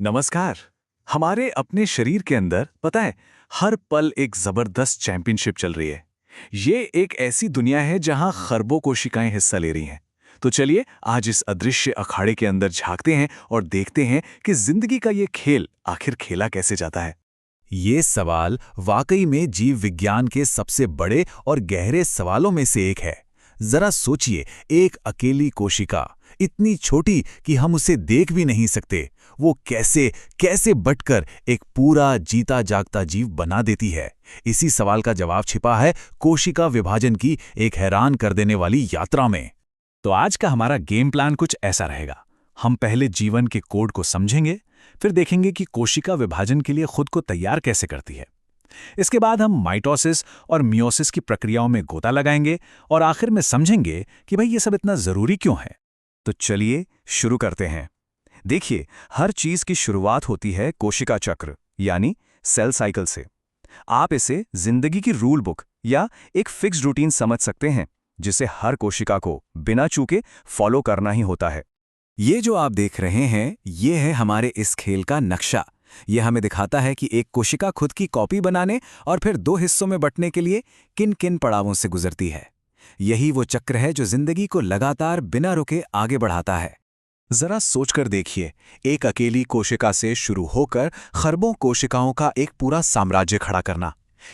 नमस्कार। हमारे अपने शरीर के अंदर पता है, हर पल एक जबरदस्त चैंपियनशिप चल रही है। ये एक ऐसी दुनिया है जहां खरबों कोशिकाएं हिस्सा ले रही हैं। तो चलिए आज इस अदृश्य अखाड़े के अंदर झांकते हैं और देखते हैं कि जिंदगी का ये खेल आखिर खेला कैसे जाता है। ये सवाल वाकई में जीव विज्ञान के सबसे बड़े और गहरे सवालों में से एक है। जरा सोचिए, एक अकेली कोशिका, इतनी छोटी कि हम उसे देख भी नहीं सकते, वो कैसे कैसे बटकर एक पूरा जीता जागता जीव बना देती है। इसी सवाल का जवाब छिपा है कोशिका विभाजन की एक हैरान कर देने वाली यात्रा में। तो आज का हमारा गेम प्लान कुछ ऐसा रहेगा। हम पहले जीवन के कोड को समझेंगे, फिर देखेंगे कि कोशिका विभाजन के लिए खुद को तैयार कैसे करती है। इसके बाद हम माइटोसिस और मियोसिस की प्रक्रियाओं में गोता लगाएंगे और आखिर में समझेंगे कि भाई ये सब इतना जरूरी क्यों है। तो चलिए शुरू करते हैं। देखिए, हर चीज की शुरुआत होती है कोशिका चक्र यानी सेल साइकिल से। आप इसे जिंदगी की रूल बुक या एक फिक्स रूटीन समझ सकते हैं, जिसे हर कोशिका को बिना चूके फॉलो करना ही होता है। ये जो आप देख रहे हैं, ये है हमारे इस खेल का नक्शा। ये हमें दिखाता है कि एक कोशिका खुद की कॉपी बनाने और फिर दो हिस्सों में बंटने के लिए किन किन पड़ावों से गुजरती है। यही वो चक्र है जो जिंदगी को लगातार बिना रुके आगे बढ़ाता है। जरा सोचकर देखिए, एक अकेली कोशिका से शुरू होकर खरबों कोशिकाओं का एक पूरा साम्राज्य खड़ा करना।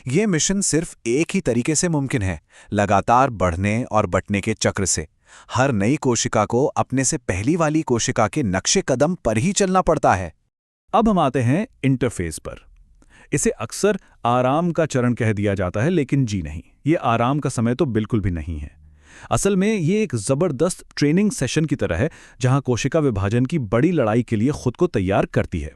यह मिशन सिर्फ एक ही तरीके से मुमकिन है, लगातार बढ़ने और बंटने के चक्र से। हर नई कोशिका को अपने से पहली वाली कोशिका के नक्शे कदम पर ही चलना पड़ता है। अब हम आते हैं इंटरफेस पर। इसे अक्सर आराम का चरण कह दिया जाता है, लेकिन जी नहीं, ये आराम का समय तो बिल्कुल भी नहीं है। असल में ये एक जबरदस्त ट्रेनिंग सेशन की तरह है, जहां कोशिका विभाजन की बड़ी लड़ाई के लिए खुद को तैयार करती है।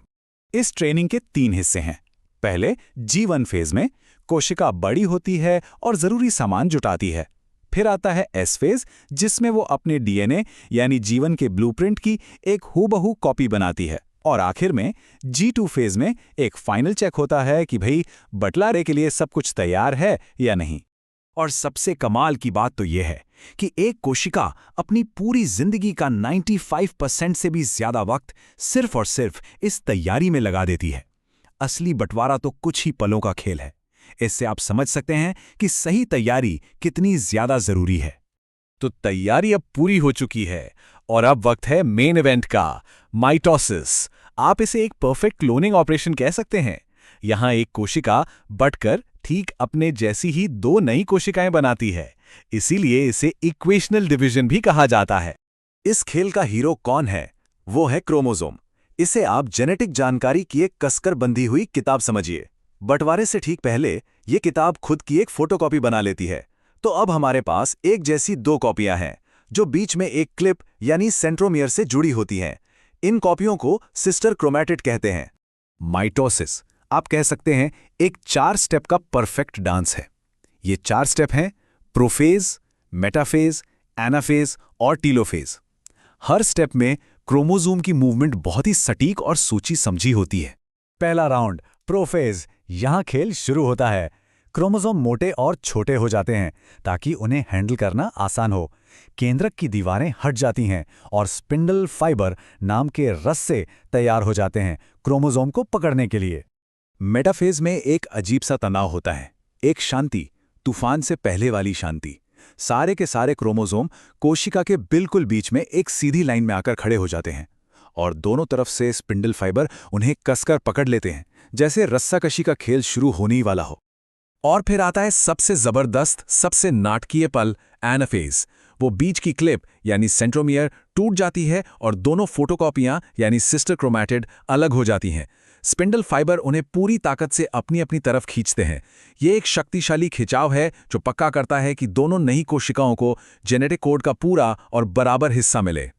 इस ट्रेनिंग के 3 हिस्से हैं। पहले G1 फेज में कोशिका बड़ी होती है और जरूरी सामान जुटाती है। फिर आता है S फेज, जिसमें वो अपने DNA यानी जीवन के ब्लूप्रिंट की एक हूबहू कॉपी बनाती है। और आखिर में G2 फेज में एक फाइनल चेक होता है कि भाई बंटवारे के लिए सब कुछ तैयार है या नहीं। और सबसे कमाल की बात तो यह है कि एक कोशिका अपनी पूरी जिंदगी का 95% से भी ज्यादा वक्त सिर्फ और सिर्फ इस तैयारी में लगा देती है। असली बंटवारा तो कुछ ही पलों का खेल है। इससे आप समझ सकते हैं कि सही तैयारी कितनी ज्यादा जरूरी है। तो तैयारी अब पूरी हो चुकी है और अब वक्त है मेन इवेंट का, माइटोसिस। आप इसे एक परफेक्ट क्लोनिंग ऑपरेशन कह सकते हैं। यहां एक कोशिका बंटकर ठीक अपने जैसी ही 2 नई कोशिकाएं बनाती है। इसीलिए इसे इक्वेशनल डिवीजन भी कहा जाता है। इस खेल का हीरो कौन है? वो है क्रोमोसोम। इसे आप जेनेटिक जानकारी की एक कसकर बंधी हुई किताब समझिए। बंटवारे से ठीक पहले ये किताब खुद की एक फोटोकॉपी बना लेती है। तो अब हमारे पास एक जैसी 2 कॉपियां हैं, जो बीच में एक क्लिप यानी सेंट्रोमियर से जुड़ी होती हैं। इन कॉपियों को सिस्टर क्रोमैटिड कहते हैं। माइटोसिस, आप कह सकते हैं, एक 4 स्टेप का परफेक्ट डांस है। ये 4 स्टेप हैं: प्रोफेज, मेटाफेज, एनाफेज और टीलोफेज। हर स्टेप में क्रोमोसोम की मूवमेंट बहुत ही सटीक और सोची समझी होती है। पहला राउंड प्रोफेज, यहां खेल शुरू होता है। क्रोमोसोम मोटे और छोटे हो जाते हैं ताकि उन्हें हैंडल करना आसान हो। केंद्रक की दीवारें हट जाती हैं और स्पिंडल फाइबर नाम के रस से तैयार हो जाते हैं क्रोमोसोम को पकड़ने के लिए। मेटाफेज में एक अजीब सा तनाव होता है, एक शांति, तूफान से पहले वाली शांति। सारे के सारे क्रोमोसोम कोशिका के बिल्कुल बीच में एक सीधी लाइन में आकर खड़े हो जाते हैं और दोनों तरफ से स्पिंडल फाइबर उन्हें कसकर पकड़ लेते हैं, जैसे रस्साकशी का खेल शुरू होने ही वाला हो। और फिर आता है सबसे जबरदस्त, सबसे नाटकीय पल, एनाफेज। वो बीच की क्लिप यानी सेंट्रोमियर टूट जाती है और दोनों फोटोकॉपियां यानी सिस्टर क्रोमैटिड अलग हो जाती हैं। स्पिंडल फाइबर उन्हें पूरी ताकत से अपनी अपनी तरफ खींचते हैं। ये एक शक्तिशाली खिंचाव है जो पक्का करता है कि दोनों नई कोशिकाओं को जेनेटिक कोड का पूरा और बराबर हिस्सा मिले।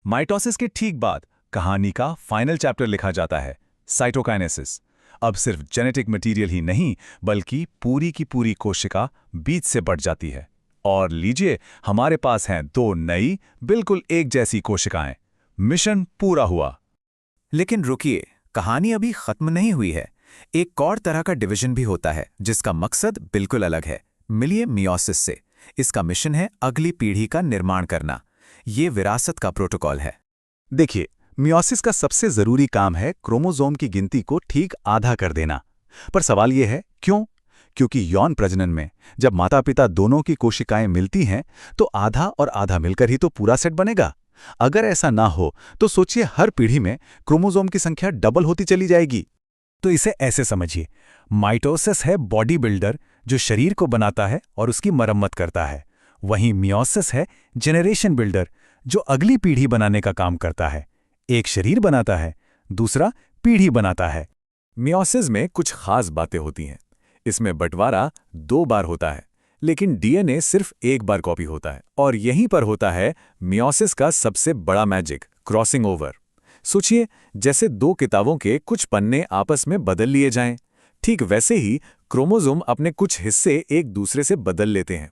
माइटोसिस के ठीक बाद कहानी का फाइनल चैप्टर लिखा जाता है, साइटोकाइनेसिस। अब सिर्फ जेनेटिक मटेरियल ही नहीं, बल्कि पूरी की पूरी कोशिका बीच से बंट जाती है। और लीजिए, हमारे पास हैं 2 नई, बिल्कुल एक जैसी कोशिकाएं। मिशन पूरा हुआ। लेकिन रुकिए, कहानी अभी खत्म नहीं हुई है। एक और तरह का डिवीजन भी होता है जिसका मकसद बिल्कुल अलग है। मिलिए मियोसिस से। इसका मिशन है अगली पीढ़ी का निर्माण करना। ये विरासत का प्रोटोकॉल है। देखिए, मियोसिस का सबसे जरूरी काम है क्रोमोसोम की गिनती को ठीक आधा कर देना। पर सवाल यह है क्यों? क्योंकि यौन प्रजनन में जब माता पिता दोनों की कोशिकाएं मिलती हैं तो आधा और आधा मिलकर ही तो पूरा सेट बनेगा। अगर ऐसा ना हो तो सोचिए हर पीढ़ी में क्रोमोसोम की संख्या डबल होती चली जाएगी। तो इसे ऐसे समझिए, माइटोसिस है बॉडी बिल्डर जो शरीर को बनाता है और उसकी मरम्मत करता है। वहीं मियोसिस है जेनरेशन बिल्डर जो अगली पीढ़ी बनाने का काम करता है। एक शरीर बनाता है, दूसरा पीढ़ी बनाता है। मियोसिस में कुछ खास बातें होती हैं। इसमें बंटवारा 2 बार होता है, लेकिन डीएनए सिर्फ 1 बार कॉपी होता है। और यहीं पर होता है मियोसिस का सबसे बड़ा मैजिक, क्रॉसिंग ओवर। सोचिए जैसे 2 किताबों के कुछ पन्ने आपस में बदल लिए जाएं, ठीक वैसे ही क्रोमोसोम अपने कुछ हिस्से एक दूसरे से बदल लेते हैं।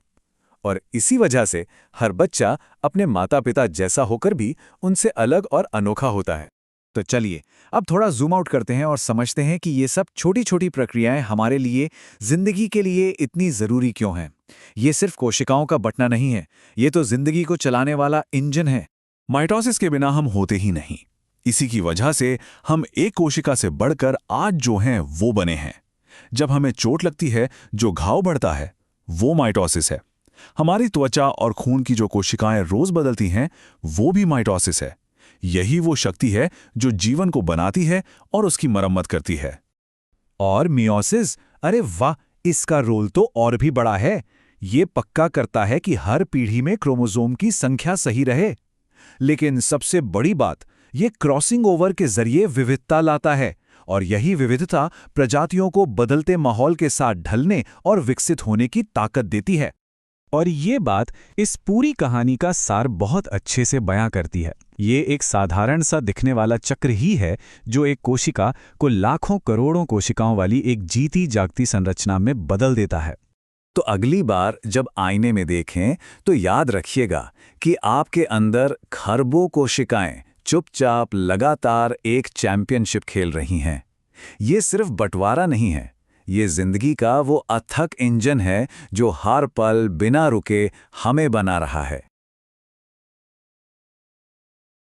और इसी वजह से हर बच्चा अपने माता पिता जैसा होकर भी उनसे अलग और अनोखा होता है। तो चलिए अब थोड़ा जूम आउट करते हैं और समझते हैं कि ये सब छोटी छोटी प्रक्रियाएं हमारे लिए, जिंदगी के लिए इतनी जरूरी क्यों हैं। ये सिर्फ कोशिकाओं का बंटना नहीं है, ये तो जिंदगी को चलाने वाला इंजन है। माइटोसिस के बिना हम होते ही नहीं। इसी की वजह से हम एक कोशिका से बढ़कर आज जो हैं वो बने हैं। जब हमें चोट लगती है, जो घाव बढ़ता है, वो माइटोसिस है। हमारी त्वचा और खून की जो कोशिकाएं रोज बदलती हैं, वो भी माइटोसिस है। यही वो शक्ति है जो जीवन को बनाती है और उसकी मरम्मत करती है। और मियोसिस, अरे वाह, इसका रोल तो और भी बड़ा है। ये पक्का करता है कि हर पीढ़ी में क्रोमोसोम की संख्या सही रहे। लेकिन सबसे बड़ी बात, ये क्रॉसिंग ओवर के जरिए विविधता लाता है, और यही विविधता प्रजातियों को बदलते माहौल के साथ ढलने और विकसित होने की ताकत देती है। और ये बात इस पूरी कहानी का सार बहुत अच्छे से बयां करती है। ये एक साधारण सा दिखने वाला चक्र ही है जो एक कोशिका को लाखों करोड़ों कोशिकाओं वाली एक जीती जागती संरचना में बदल देता है। तो अगली बार जब आईने में देखें तो याद रखिएगा कि आपके अंदर खरबों कोशिकाएं चुपचाप लगातार एक चैंपियनशिप खेल रही हैं। ये सिर्फ बंटवारा नहीं है, ये जिंदगी का वो अथक इंजन है जो हर पल बिना रुके हमें बना रहा है।